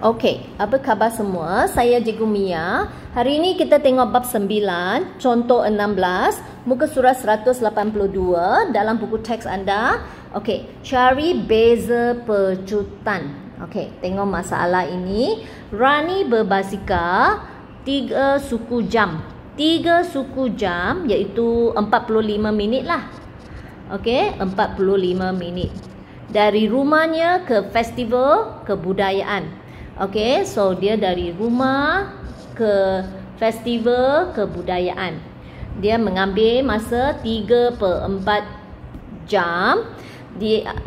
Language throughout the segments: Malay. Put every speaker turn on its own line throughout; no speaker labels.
Okey, apa khabar semua? Saya Cikgu Mia. Hari ini kita tengok bab 9, contoh 16, muka surat 182 dalam buku teks anda. Okey, cari beza pecutan. Okey, tengok masalah ini. Rani berbasikal 3 suku jam. 3 suku jam iaitu 45 minit lah. Okey, 45 minit. Dari rumahnya ke festival kebudayaan. Okay, so dia dari rumah ke festival kebudayaan. Dia mengambil masa 3/4 jam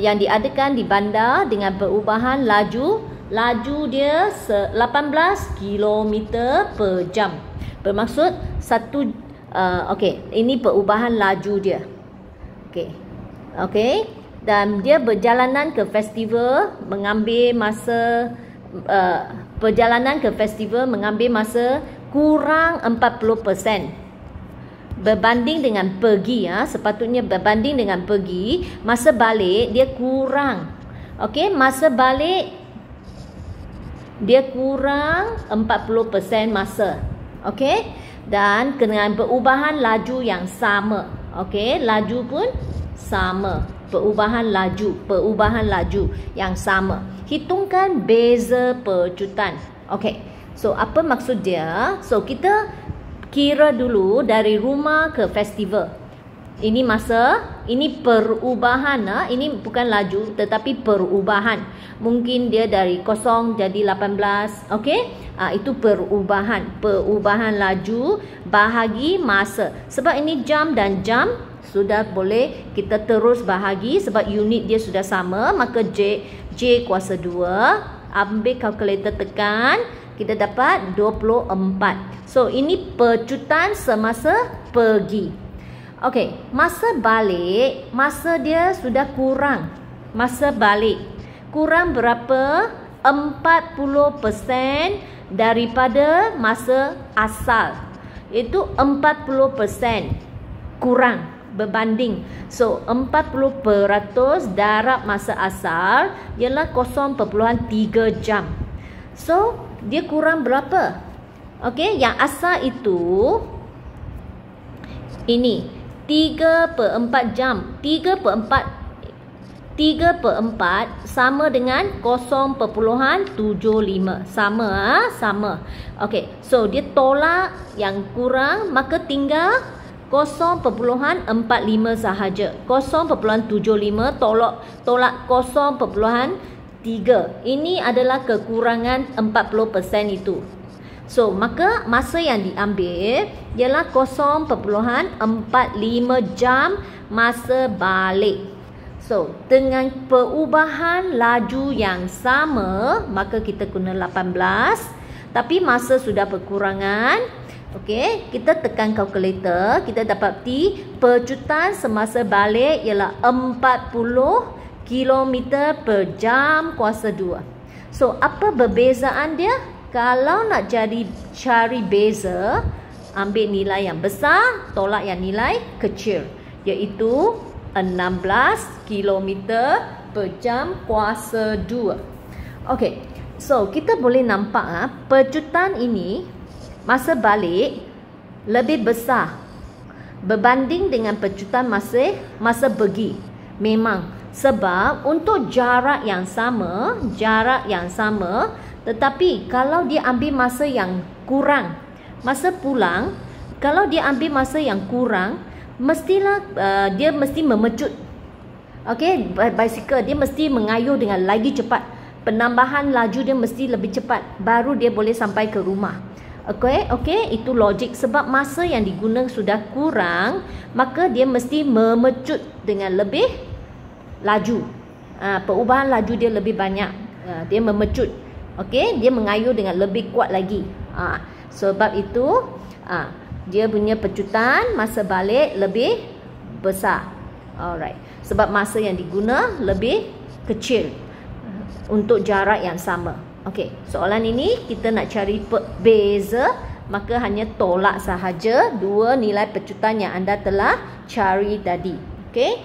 yang diadakan di bandar dengan perubahan laju. Laju dia 18 km per jam. Bermaksud okey, ini perubahan laju dia. Okey. Okey, dan dia berjalanan ke festival mengambil masa perjalanan ke festival mengambil masa kurang 40%. Berbanding dengan pergi, sepatutnya berbanding dengan pergi, masa balik dia kurang. Okey, masa balik dia kurang 40% masa. Okey, dan dengan perubahan laju yang sama. Okey, laju pun sama. Perubahan laju yang sama. Hitungkan beza pecutan. Okey. So apa maksud dia? So kita kira dulu dari rumah ke festival. Ini masa, ini perubahan, ini bukan laju tetapi perubahan. Mungkin dia dari 0 jadi 18. Okey? Itu perubahan laju bahagi masa. Sebab ini jam dan jam sudah boleh kita terus bahagi sebab unit dia sudah sama, maka J kuasa 2, ambil kalkulator tekan, kita dapat 24. So ini pecutan semasa pergi. Okey, masa balik, masa dia sudah kurang. Masa balik kurang berapa? 40% daripada masa asal. Itu 40% kurang. Berbanding. So 40% darab masa asal ialah 0.3 jam. So dia kurang berapa? Okey, yang asal itu ini 3/4 jam. 3/4 sama dengan 0.75. Sama. Okey, so dia tolak yang kurang, maka tinggal 0.45 sahaja. 0.75 tolak 0.3. Ini adalah kekurangan 40% itu. So, maka masa yang diambil ialah 0.45 jam masa balik. So, dengan perubahan laju yang sama, maka kita guna 18. Tapi masa sudah berkurangan. Okey, kita tekan kalkulator, kita dapati pecutan semasa balik ialah 40 km per jam kuasa 2. So, apa perbezaan dia? Kalau nak cari beza, ambil nilai yang besar, tolak yang nilai kecil, iaitu 16 km per jam kuasa 2. Okey, so kita boleh nampak pecutan ini masa balik lebih besar berbanding dengan pecutan masa pergi. Memang sebab untuk jarak yang sama, tetapi kalau dia ambil masa yang kurang, masa pulang, kalau dia ambil masa yang kurang, mestilah dia mesti memecut. Okey, basikal dia mesti mengayuh dengan lagi cepat. Penambahan laju dia mesti lebih cepat baru dia boleh sampai ke rumah. Okey, itu logik sebab masa yang digunakan sudah kurang, maka dia mesti memecut dengan lebih laju. Perubahan laju dia lebih banyak. Dia memecut. Okey, dia mengayuh dengan lebih kuat lagi. Sebab itu dia punya pecutan masa balik lebih besar. Alright. Sebab masa yang diguna lebih kecil untuk jarak yang sama. Okey, soalan ini kita nak cari beza, maka hanya tolak sahaja dua nilai pecutan yang anda telah cari tadi. Okey.